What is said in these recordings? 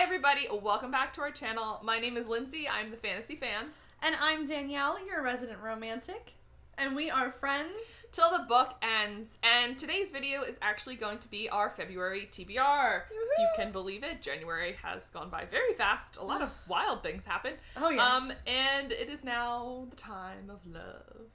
everybody, welcome back to our channel. My name is Lindsay, I'm the fantasy fan. And I'm Danielle, your resident romantic. And we are friends till the book ends. And today's video is actually going to be our February TBR. Woo-hoo! If you can believe it, January has gone by very fast. A lot of wild things happen. Oh, yes. And it is now the time of love.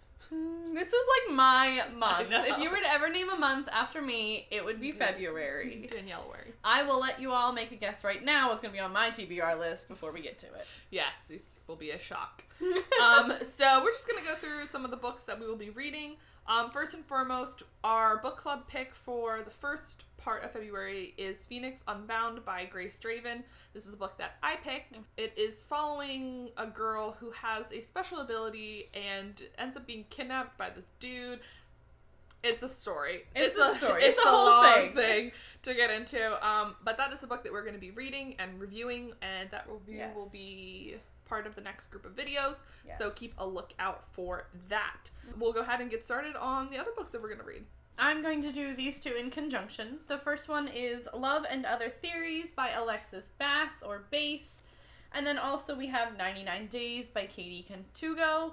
This is like my month. If you were to ever name a month after me, it would be February. Danielle. I will let you all make a guess right now what's going to be on my TBR list before we get to it. Yes, it will be a shock. So we're just going to go through some of the books that we will be reading. First and foremost, our book club pick for the first part of February is Phoenix Unbound by Grace Draven. This is a book that I picked. It is following a girl who has a special ability and ends up being kidnapped by this dude. It's a story. It's a story. It's a whole long thing to get into. But that is a book that we're going to be reading and reviewing, and that review will be part of the next group of videos. Yes. So keep a lookout for that. We'll go ahead and get started on the other books that we're going to read. I'm going to do these two in conjunction. The first one is Love and Other Theories by Alexis Bass, or Bass. And then also we have 99 Days by Katie Cantugo.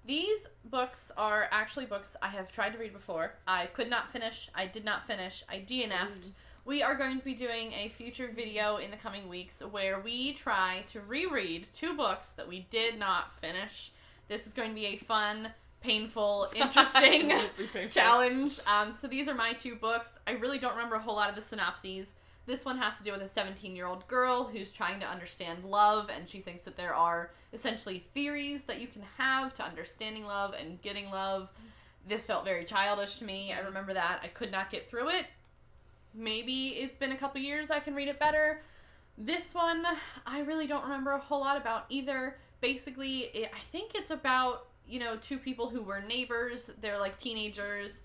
These books are actually books I have tried to read before. I could not finish. I did not finish. I DNF'd. We are going to be doing a future video in the coming weeks where we try to reread two books that we did not finish. This is going to be a fun, painful, interesting challenge. So these are my two books. I really don't remember a whole lot of the synopses. This one has to do with a 17-year-old girl who's trying to understand love, and she thinks that there are essentially theories that you can have to understanding love and getting love. This felt very childish to me. I remember that. I could not get through it. Maybe it's been a couple years I can read it better. This one, I really don't remember a whole lot about either. Basically, I think it's about, two people who were neighbors. They're like teenagers,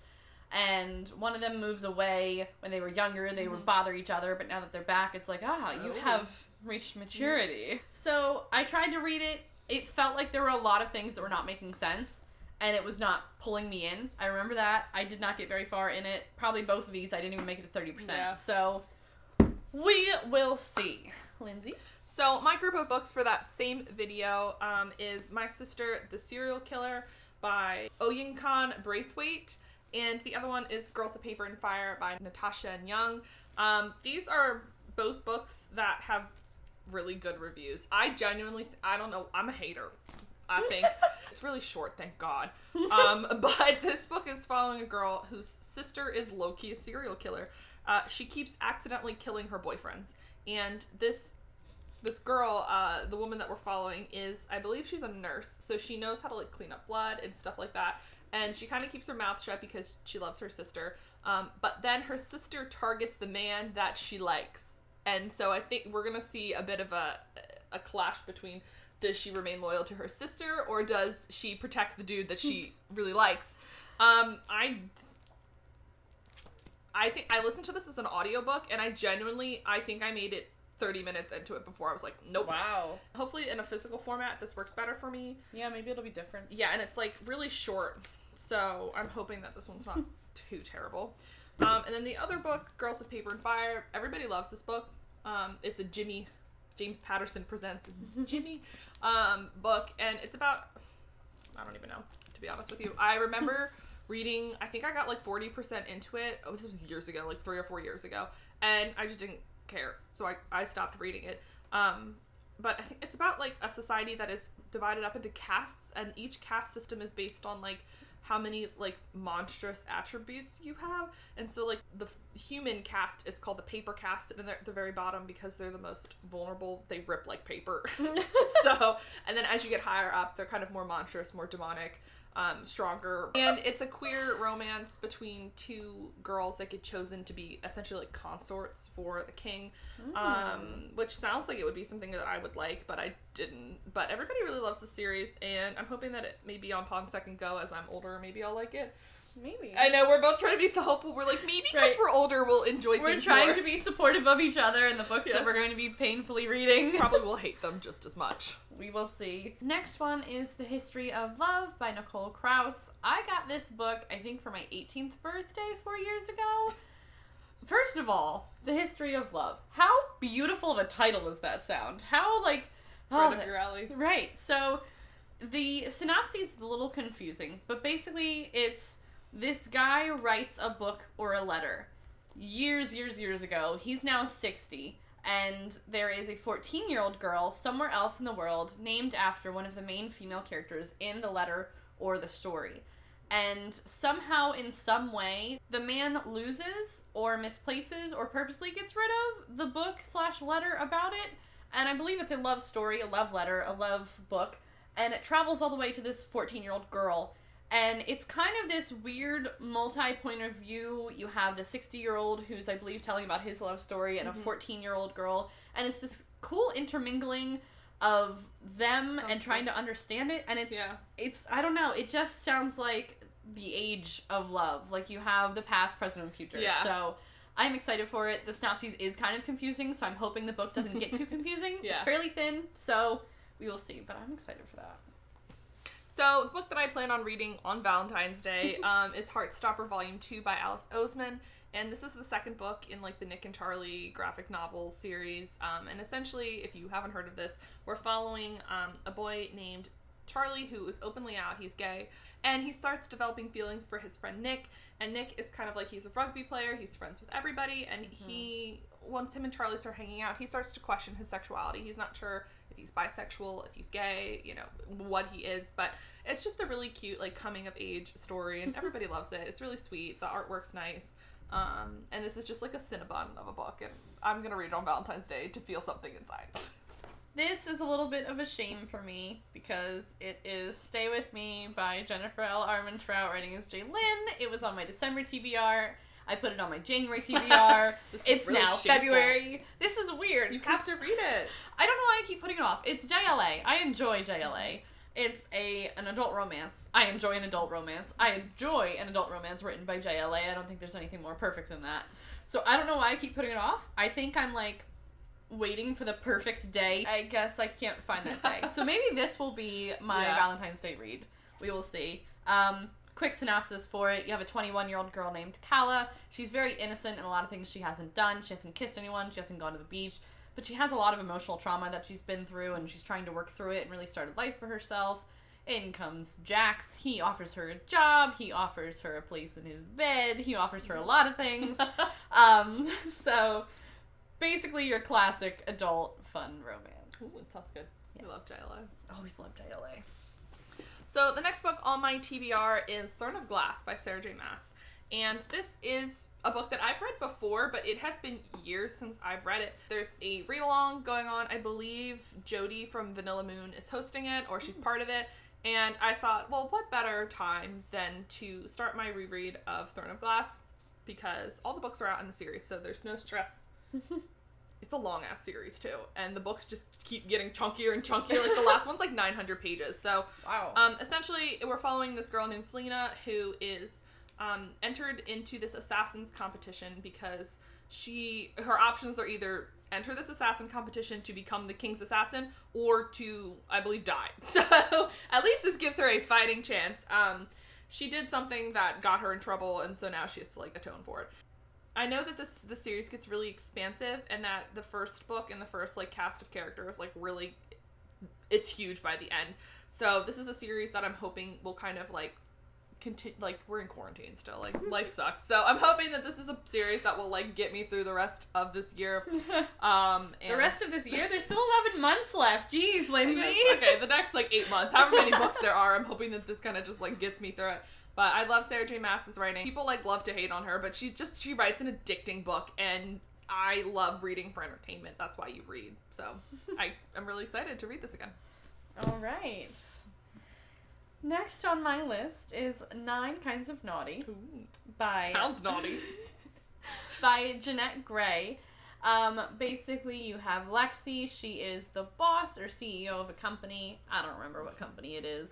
and one of them moves away. When they were younger, they would bother each other, but now that they're back, it's like, you have reached maturity. So I tried to read it. It felt like there were a lot of things that were not making sense, and it was not pulling me in. I remember that. I did not get very far in it. Probably both of these, I didn't even make it to 30%. Yeah. So we will see. Lindsay? So my group of books for that same video is My Sister, the Serial Killer by Oyinkan Braithwaite, and the other one is Girls of Paper and Fire by Natasha and Young. These are both books that have really good reviews. I genuinely, I don't know, I'm a hater, I think. It's really short, thank God. But this book is following a girl whose sister is low-key a serial killer. She keeps accidentally killing her boyfriends. And this girl, the woman that we're following, is, I believe she's a nurse, so she knows how to, clean up blood and stuff like that. And she kind of keeps her mouth shut because she loves her sister. But then her sister targets the man that she likes. And so I think we're going to see a bit of a clash between, does she remain loyal to her sister, or does she protect the dude that she really likes? I think I listened to this as an audiobook, and I think I made it 30 minutes into it before I was like, nope. Wow. Hopefully in a physical format, this works better for me. Yeah, maybe it'll be different. Yeah, and it's really short, so I'm hoping that this one's not too terrible. And then the other book, Girls of Paper and Fire, everybody loves this book. It's a James Patterson Presents Jimmy book, and it's about, I don't even know, to be honest with you. I remember reading, I think I got 40% into it. Oh, this was years ago, 3 or 4 years ago, and I just didn't care, so I stopped reading it. But I think it's about a society that is divided up into castes, and each caste system is based on how many monstrous attributes you have. And so the human caste is called the paper caste, and they're at the very bottom because they're the most vulnerable. They rip like paper. So, and then as you get higher up, they're kind of more monstrous, more demonic, stronger. And it's a queer romance between two girls that get chosen to be essentially consorts for the king, which sounds like it would be something that I would like, but I didn't. But everybody really loves the series, and I'm hoping that it may be upon second go. As I'm older, maybe I'll like it. Maybe. I know, we're both trying to be so hopeful. We're maybe because we're older, we'll enjoy things more. We're trying to be supportive of each other in the books that we're going to be painfully reading. Probably will hate them just as much. We will see. Next one is The History of Love by Nicole Krauss. I got this book, I think, for my 18th birthday 4 years ago. First of all, The History of Love. How beautiful of a title does that sound? How, like... Right up your alley. Right. So, the synopsis is a little confusing, but basically it's this guy writes a book or a letter years ago. He's now 60, and there is a 14-year-old girl somewhere else in the world named after one of the main female characters in the letter or the story. And somehow, in some way, the man loses or misplaces or purposely gets rid of the book/letter about it. And I believe it's a love story, a love letter, a love book. And it travels all the way to this 14-year-old girl. And it's kind of this weird multi-point of view. You have the 60-year-old who's, I believe, telling about his love story and a 14-year-old girl. And it's this cool intermingling of them and trying to understand it. And it's I don't know, it just sounds like the age of love. Like, you have the past, present, and future. Yeah. So I'm excited for it. The synopsis is kind of confusing, so I'm hoping the book doesn't get too confusing. Yeah. It's fairly thin, so we will see. But I'm excited for that. So, the book that I plan on reading on Valentine's Day is Heartstopper Volume 2 by Alice Oseman. And this is the second book in, like, the Nick and Charlie graphic novel series. And essentially, if you haven't heard of this, we're following a boy named Charlie who is openly out. He's gay. And he starts developing feelings for his friend Nick. And Nick is kind of like, he's a rugby player. He's friends with everybody. And once him and Charlie start hanging out, he starts to question his sexuality. He's not sure if he's bisexual, if he's gay, you know, what he is. But it's just a really cute, like, coming-of-age story. And everybody loves it. It's really sweet. The artwork's nice. And this is just like a Cinnabon of a book, and I'm going to read it on Valentine's Day to feel something inside. This is a little bit of a shame for me, because it is Stay With Me by Jennifer L. Armentrout, writing as Jay Lynn. It was on my December TBR. I put it on my January TBR. It's really now shameful. February. This is weird. You have to read it. I don't know why I keep putting it off. It's JLA. I enjoy JLA. It's an adult romance. I enjoy an adult romance. I enjoy an adult romance written by JLA. I don't think there's anything more perfect than that. So I don't know why I keep putting it off. I think I'm, like, waiting for the perfect day. I guess I can't find that day. So maybe this will be my Valentine's Day read. We will see. Quick synopsis for it. You have a 21-year-old girl named Kala. She's very innocent in a lot of things she hasn't done. She hasn't kissed anyone. She hasn't gone to the beach. But she has a lot of emotional trauma that she's been through, and she's trying to work through it and really start a life for herself. In comes Jax. He offers her a job. He offers her a place in his bed. He offers her a lot of things. So basically your classic adult fun romance. Ooh, it sounds good. Yes. I love JLA. Always love JLA. So the next book on my TBR is Throne of Glass by Sarah J. Maas. And this is a book that I've read before, but it has been years since I've read it. There's a read-along going on. I believe Jody from Vanilla Moon is hosting it, or she's part of it. And I thought, well, what better time than to start my reread of Throne of Glass, because all the books are out in the series, so there's no stress. It's a long-ass series, too, and the books just keep getting chunkier and chunkier. Like, the last one's like 900 pages. So, wow. Essentially, we're following this girl named Selena, who is entered into this assassin's competition because her options are either enter this assassin competition to become the king's assassin or to, I believe, die. So, at least this gives her a fighting chance. She did something that got her in trouble, and so now she has to, like, atone for it. I know that the series gets really expansive, and that the first book and the first, like, cast of characters, like, really, it's huge by the end. So this is a series that I'm hoping will kind of, like, continue. Like, we're in quarantine still, like, life sucks. So I'm hoping that this is a series that will, like, get me through the rest of this year. And the rest of this year? There's still 11 months left. Jeez, Lindsay. Okay, the next, like, 8 months, however many books there are, I'm hoping that this kind of just, like, gets me through it. But I love Sarah J. Maas's writing. People, like, love to hate on her, but she writes an addicting book, and I love reading for entertainment. That's why you read. So I'm really excited to read this again. All right. Next on my list is 9 Kinds of Naughty. Ooh, by... Sounds naughty. by Jeanette Gray. Basically, you have Lexi. She is the boss or CEO of a company. I don't remember what company it is.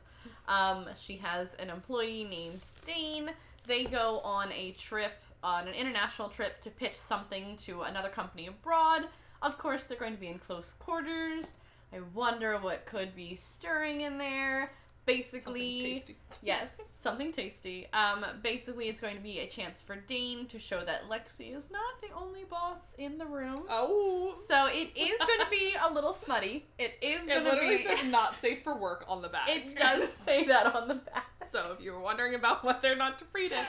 She has an employee named Dane. They go on an international trip to pitch something to another company abroad. Of course, they're going to be in close quarters. I wonder what could be stirring in there. Basically, Something tasty. Yes, something tasty. Basically, it's going to be a chance for Dane to show that Lexi is not the only boss in the room. Oh. So it is going to be a little smutty. It literally says not safe for work on the back. It does say that on the back. So if you were wondering about whether or not to read it.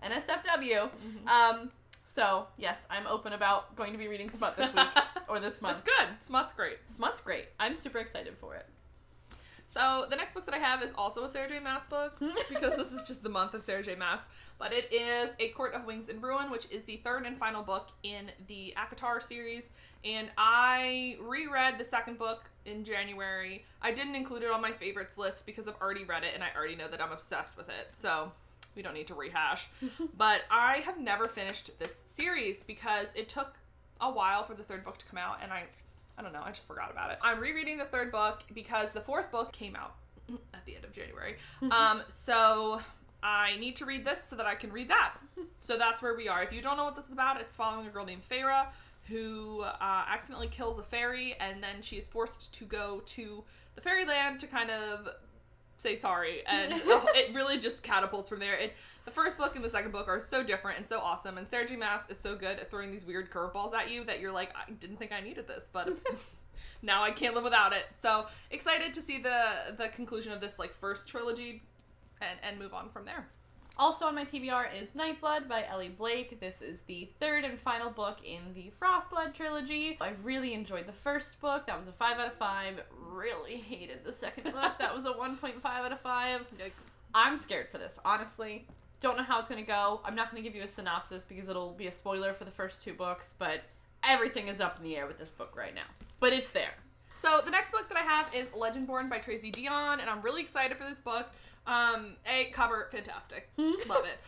NSFW. Mm-hmm. So, yes, I'm open about going to be reading Smut this week, or this month. That's good. Smut's great. Smut's great. I'm super excited for it. So, the next book that I have is also a Sarah J. Maas book, because this is just the month of Sarah J. Maas. But it is A Court of Wings and Ruin, which is the third and final book in the ACOTAR series. And I reread the second book in January. I didn't include it on my favorites list because I've already read it, and I already know that I'm obsessed with it. So we don't need to rehash. But I have never finished this series because it took a while for the third book to come out, and I don't know, I just forgot about it. I'm rereading the third book because the fourth book came out at the end of January. So I need to read this so that I can read that. So that's where we are. If you don't know what this is about, it's following a girl named Feyre who accidentally kills a fairy, and then she is forced to go to the fairyland to kind of say sorry, and it really just catapults from there. The first book and the second book are so different and so awesome, and Sarah J. Maas is so good at throwing these weird curveballs at you that you're like, I didn't think I needed this, but now I can't live without it. So excited to see the conclusion of this like first trilogy and move on from there. Also on my TBR is Nightblood by Ellie Blake. This is the third and final book in the Frostblood trilogy. I really enjoyed the first book. That was a 5 out of 5. Really hated the second book. That was a 1.5 out of 5. Yikes. I'm scared for this, honestly. Don't know how it's going to go. I'm not going to give you a synopsis because it'll be a spoiler for the first two books, but everything is up in the air with this book right now. But it's there. So the next book that I have is Legendborn by Tracy Deonn, and I'm really excited for this book. A, cover, fantastic. Love it.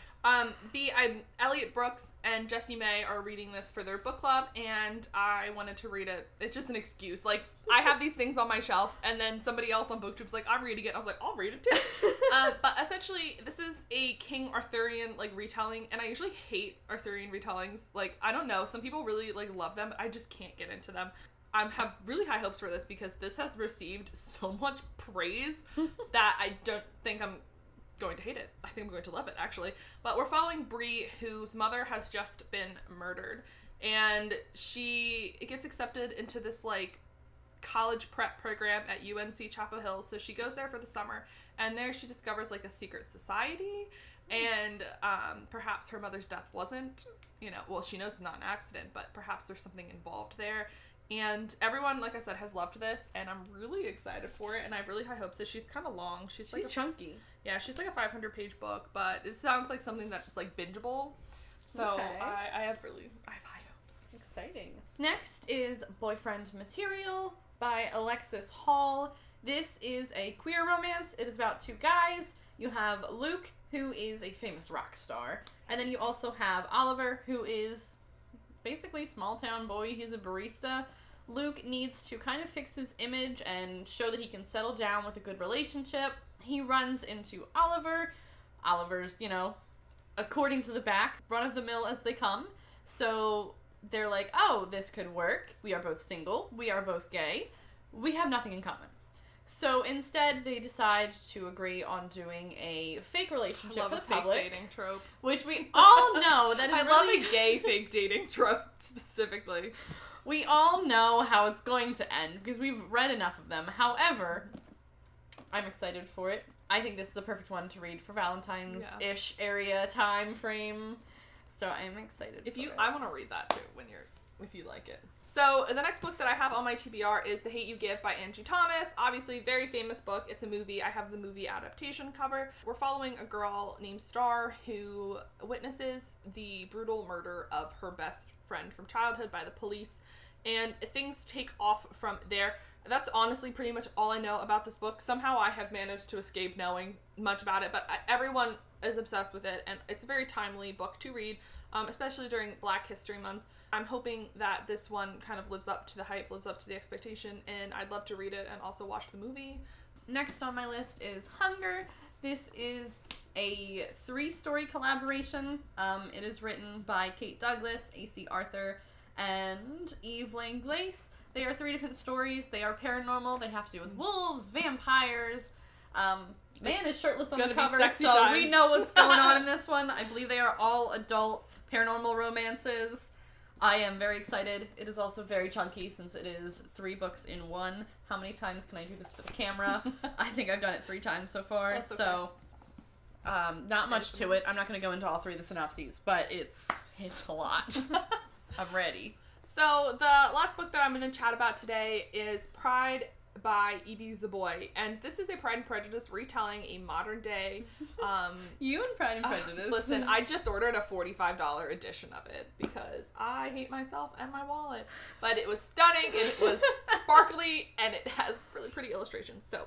B, Elliot Brooks and Jessie May are reading this for their book club, and I wanted to read it. It's just an excuse. Like, I have these things on my shelf, and then somebody else on BookTube's like, I'm reading it. I was like, I'll read it too. But essentially, this is a King Arthurian, like, retelling, and I usually hate Arthurian retellings. Like, I don't know, some people really, like, love them, but I just can't get into them. I have really high hopes for this because this has received so much praise that I don't think I'm going to hate it. I think I'm going to love it, actually. But we're following Bree, whose mother has just been murdered, and she gets accepted into this like college prep program at UNC Chapel Hill. So she goes there for the summer, and there she discovers like a secret society, and perhaps her mother's death wasn't, well, she knows it's not an accident, but perhaps there's something involved there. And everyone, like I said, has loved this, and I'm really excited for it, and I have really high hopes. So she's kind of long. She's like chunky. Yeah, she's like a 500-page book, but it sounds like something that's like bingeable. So okay. I have high hopes. Exciting. Next is Boyfriend Material by Alexis Hall. This is a queer romance. It is about two guys. You have Luke, who is a famous rock star, and then you also have Oliver, who is basically small town boy. He's a barista. Luke needs to kind of fix his image and show that he can settle down with a good relationship. He runs into Oliver. Oliver's, according to the back, run-of-the-mill as they come. So they're like, oh, this could work. We are both single. We are both gay. We have nothing in common. So instead, they decide to agree on doing a fake relationship for the public. I love a fake dating trope. Which we all know that is I love a gay fake dating trope, specifically. We all know how it's going to end because we've read enough of them. However, I'm excited for it. I think this is the perfect one to read for Valentine's-ish area time frame. So I'm excited for it. I want to read that too if you like it. So the next book that I have on my TBR is The Hate You Give by Angie Thomas. Obviously, very famous book. It's a movie. I have the movie adaptation cover. We're following a girl named Star who witnesses the brutal murder of her best friend from childhood by the police, and things take off from there. That's honestly pretty much all I know about this book. Somehow I have managed to escape knowing much about it, but everyone is obsessed with it, and it's a very timely book to read, especially during Black History Month. I'm hoping that this one kind of lives up to the hype, lives up to the expectation, and I'd love to read it and also watch the movie. Next on my list is Hunger. This is a 3-story collaboration. It is written by Kate Douglas, A.C. Arthur, and Eve Langlace. They are 3 different stories. They are paranormal. They have to do with wolves, vampires, Man is shirtless on the gonna be cover, sexy so time. we know what's going on in this one. I believe they are all adult paranormal romances. I am very excited. It is also very chunky since it is 3 books in one. How many times can I do this for the camera? I think I've done it 3 times so far. That's okay. So, not much to it. I'm not going to go into all 3 of the synopses, but it's a lot. I'm ready. So the last book that I'm going to chat about today is Pride by E.B. Zaboy, and this is a Pride and Prejudice retelling a modern day You and Pride and Prejudice. Listen, I just ordered a $45 edition of it because I hate myself and my wallet, but it was stunning and it was sparkly and it has really pretty illustrations, so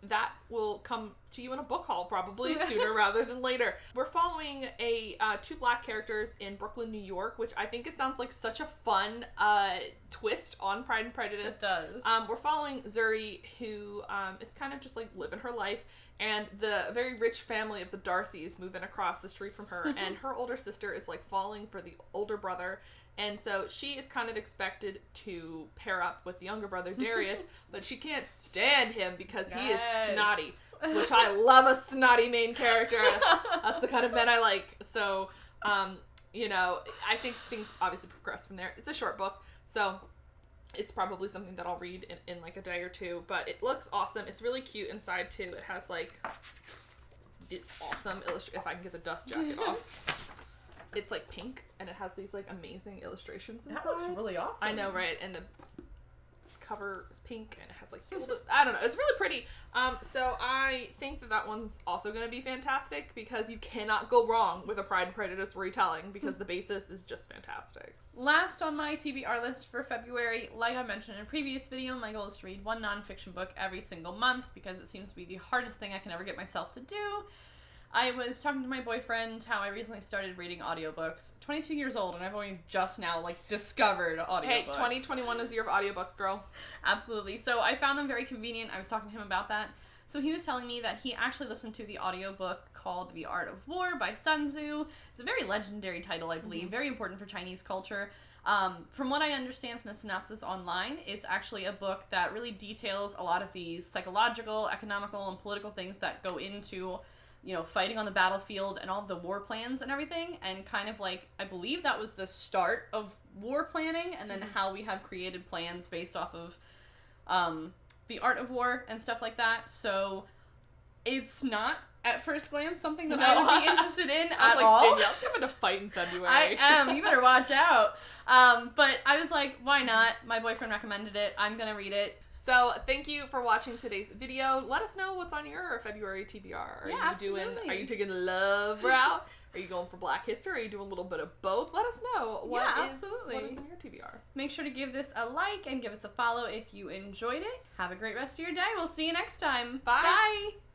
that will come to you in a book haul probably sooner rather than later. We're following 2 black characters in Brooklyn, New York, which I think it sounds like such a fun twist on Pride and Prejudice. It does. We're following Zuri, who is kind of just like living her life, and the very rich family of the Darcys move in across the street from her, and her older sister is like falling for the older brother. And so she is kind of expected to pair up with the younger brother, Darius, but she can't stand him because he is snotty, which I love a snotty main character. That's the kind of men I like. So, you know, I think things obviously progress from there. It's a short book, so it's probably something that I'll read in like a day or 2, but it looks awesome. It's really cute inside, too. It has, like, this awesome illustration. If I can get the dust jacket off. It's like pink, and it has these like amazing illustrations inside. That looks really awesome. I know, right? And the cover is pink, and it has like I don't know. It's really pretty. So I think that one's also going to be fantastic because you cannot go wrong with a Pride and Prejudice retelling because the basis is just fantastic. Last on my TBR list for February, like I mentioned in a previous video, my goal is to read 1 nonfiction book every single month because it seems to be the hardest thing I can ever get myself to do. I was talking to my boyfriend how I recently started reading audiobooks. 22 years old, and I've only just now, like, discovered audiobooks. Hey, 2021 is the year of audiobooks, girl. Absolutely. So I found them very convenient. I was talking to him about that. So he was telling me that he actually listened to the audiobook called The Art of War by Sun Tzu. It's a very legendary title, I believe, very important for Chinese culture. From what I understand from the synopsis online, it's actually a book that really details a lot of these psychological, economical, and political things that go into, you know, fighting on the battlefield and all the war plans and everything, and kind of like, I believe that was the start of war planning, and then how we have created plans based off of the art of war and stuff like that. So it's not, at first glance, something that I would be interested in at all. Danielle's coming to fight in February. I am. You better watch out. But I was like, why not? My boyfriend recommended it. I'm gonna read it. So, thank you for watching today's video. Let us know what's on your February TBR. Are you taking the love route? Are you going for Black History? Are you doing a little bit of both? Let us know. What is in your TBR? Make sure to give this a like and give us a follow if you enjoyed it. Have a great rest of your day. We'll see you next time. Bye. Bye.